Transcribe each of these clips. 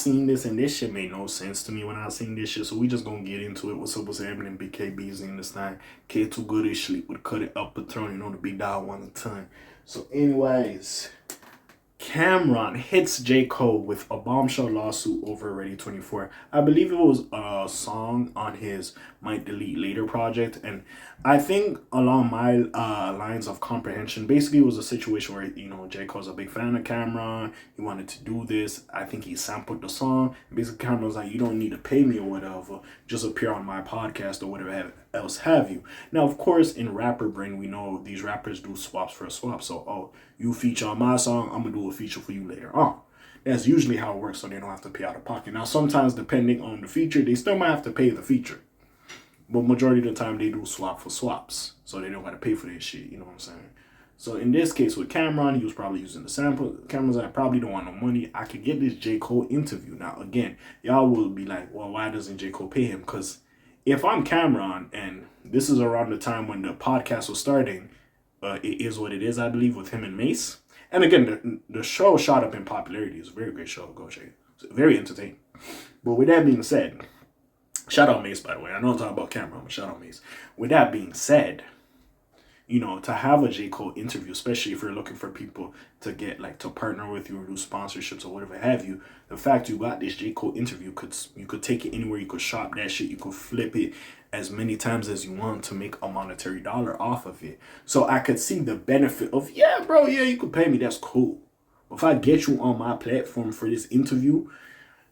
seen this, and this shit made no sense to me when I seen this shit. So we just gonna get into it. What's up, what's happening? BKB's in this time. K too good to sleep with cut it up Patron, you know, the big dog one a ton. So anyways, Cameron hits J. Cole with a bombshell lawsuit over Ready 24. I believe it was a song on his Might Delete Later project. And I think along my lines of comprehension, basically it was a situation where, you know, J. Cole's a big fan of Cameron. He wanted to do this. I think he sampled the song. Basically, Cameron was like, you don't need to pay me or whatever. Just appear on my podcast or whatever else have you. Now, of course, in rapper brain, we know these rappers do swaps for a swap. So, oh, you feature on my song, I'm going to do a feature for you later on. That's usually how it works, so they don't have to pay out of pocket. Now, sometimes, depending on the feature, they still might have to pay the feature. But majority of the time, they do swap for swaps. So they don't got to pay for this shit, you know what I'm saying? So in this case with Cameron, he was probably using the sample. Cameron's like, I probably don't want no money. I could get this J. Cole interview. Now, again, y'all will be like, well, why doesn't J. Cole pay him? Because if I'm Cameron, and this is around the time when the podcast was starting, It Is What It Is, I believe, with him and Mace. And again, the show shot up in popularity. It's a very great show. Go check it. It's very entertaining. But with that being said, shout out Mace, by the way. I know I'm talking about Cameron, but shout out Mace. With that being said, you know, to have a J. Cole interview, especially if you're looking for people to get, like, to partner with you or do sponsorships or whatever have you, the fact you got this J. Cole interview, you could take it anywhere, you could shop that shit, you could flip it as many times as you want to make a monetary dollar off of it. So I could see the benefit of, yeah, bro, yeah, you could pay me, that's cool. But if I get you on my platform for this interview,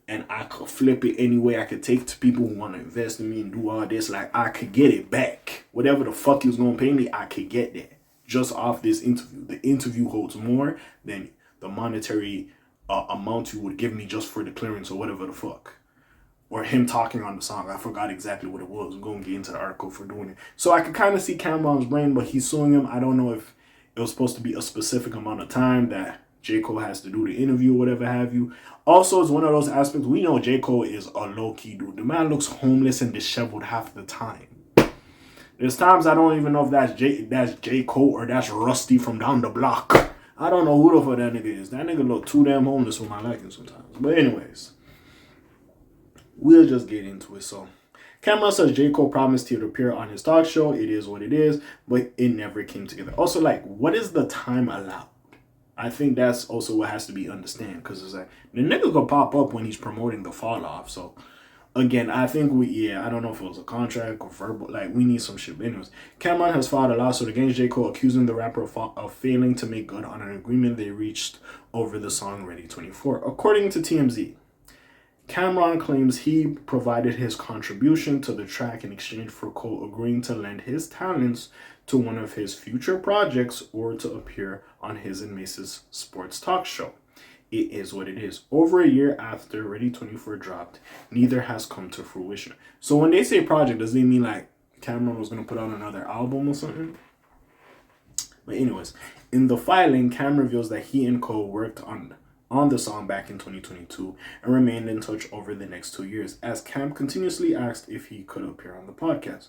and I could flip it any way I could take to people who want to invest in me and do all this, like, I could get it back. Whatever the fuck you was going to pay me, I could get that. Just off this interview. The interview holds more than the monetary amount you would give me just for the clearance or whatever the fuck. Or him talking on the song. I forgot exactly what it was. I'm going to get into the article for doing it. So I could kind of see Cameron's brain, but he's suing him. I don't know if it was supposed to be a specific amount of time that J. Cole has to do the interview or whatever have you. Also, it's one of those aspects. We know J. Cole is a low-key dude. The man looks homeless and disheveled half the time. There's times I don't even know if that's J. Cole or that's Rusty from down the block. I don't know who the fuck that nigga is. That nigga look too damn homeless for my liking sometimes. But anyways, we'll just get into it. So, Cameron says J. Cole promised he would appear on his talk show. It is what it is. But it never came together. Also, like, what is the time allowed? I think that's also what has to be understood, because it's like the nigga could pop up when he's promoting the fall off. So again, I think I don't know if it was a contract or verbal, like we need some shit. But anyways, Cameron has filed a lawsuit against J. Cole accusing the rapper of failing to make good on an agreement they reached over the song Ready 24. According to TMZ, Cameron claims he provided his contribution to the track in exchange for Cole agreeing to lend his talents to one of his future projects or to appear on his and Mace's sports talk show. It is what it is. Over a year after Ready 24 dropped, neither has come to fruition. So when they say project, does it mean like Cameron was going to put out another album or something? But anyways, in the filing, Cam reveals that he and Cole worked on the song back in 2022 and remained in touch over the next 2 years, as Cam continuously asked if he could appear on the podcast.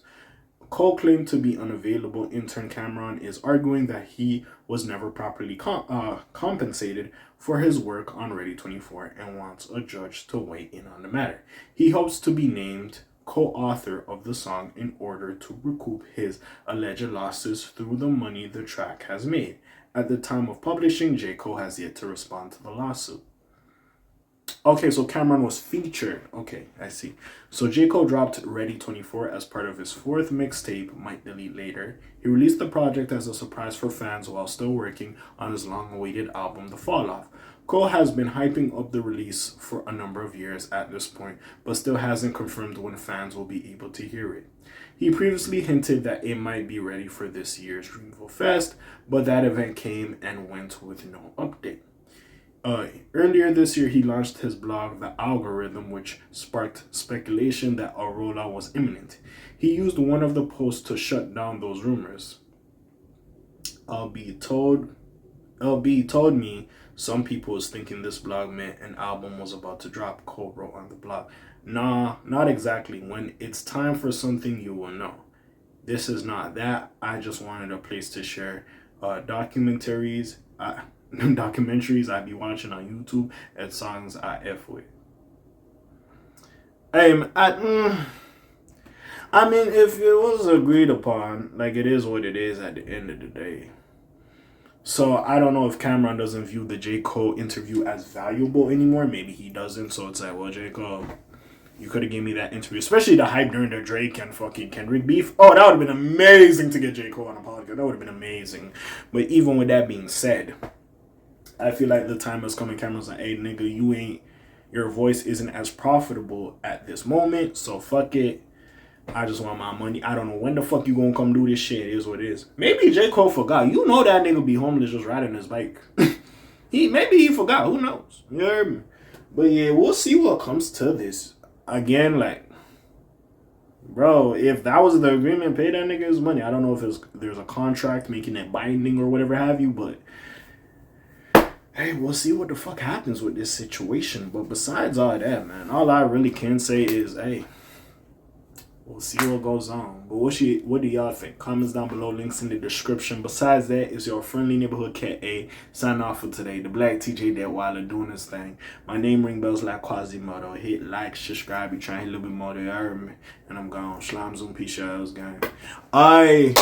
Cole claimed to be unavailable. Intern Cameron is arguing that he was never properly compensated for his work on Ready 24 and wants a judge to weigh in on the matter. He hopes to be named co-author of the song in order to recoup his alleged losses through the money the track has made. At the time of publishing, J. Cole has yet to respond to the lawsuit. Okay, so Cameron was featured. Okay, I see. So J. Cole dropped Ready 24 as part of his fourth mixtape, Might Delete Later. He released the project as a surprise for fans while still working on his long-awaited album, The Fall Off. Cole has been hyping up the release for a number of years at this point, but still hasn't confirmed when fans will be able to hear it. He previously hinted that it might be ready for this year's Dreamville Fest, but that event came and went with no update. Earlier this year, he launched his blog, The Algorithm, which sparked speculation that a rollout was imminent. He used one of the posts to shut down those rumors. LB told me some people was thinking this blog meant an album was about to drop, Cole wrote on the blog. Nah, not exactly. When it's time for something, you will know. This is not that. I just wanted a place to share documentaries I be watching on YouTube and songs I F with. Hey, I mean, if it was agreed upon, like it is what it is at the end of the day. So I don't know if Cameron doesn't view the J. Cole interview as valuable anymore. Maybe he doesn't. So it's like, well, J. Cole, you could have given me that interview, especially the hype during the Drake and fucking Kendrick beef. Oh, that would have been amazing to get J. Cole on a podcast. That would have been amazing. But even with that being said, I feel like the time has come and Cameron's like, hey, nigga, your voice isn't as profitable at this moment. So fuck it. I just want my money. I don't know when the fuck you gonna come do this shit. It is what it is. Maybe J. Cole forgot. You know that nigga be homeless just riding his bike. Maybe he forgot. Who knows? You heard me? But yeah, we'll see what comes to this. Again, like, bro, if that was the agreement, pay that nigga his money. I don't know if there's a contract making it binding or whatever have you, but hey, we'll see what the fuck happens with this situation. But besides all that, man, all I really can say is, hey, we'll see what goes on. But what do y'all think? Comments down below, links in the description. Besides that, it's your friendly neighborhood Cat A. Sign off for today. The Black TJ Detweiler doing his thing. My name ring bells like Quasimodo. Hit like, subscribe. You try a little bit more to hear me. And I'm gone. Slime Zoom. Peace out, gang. Aye.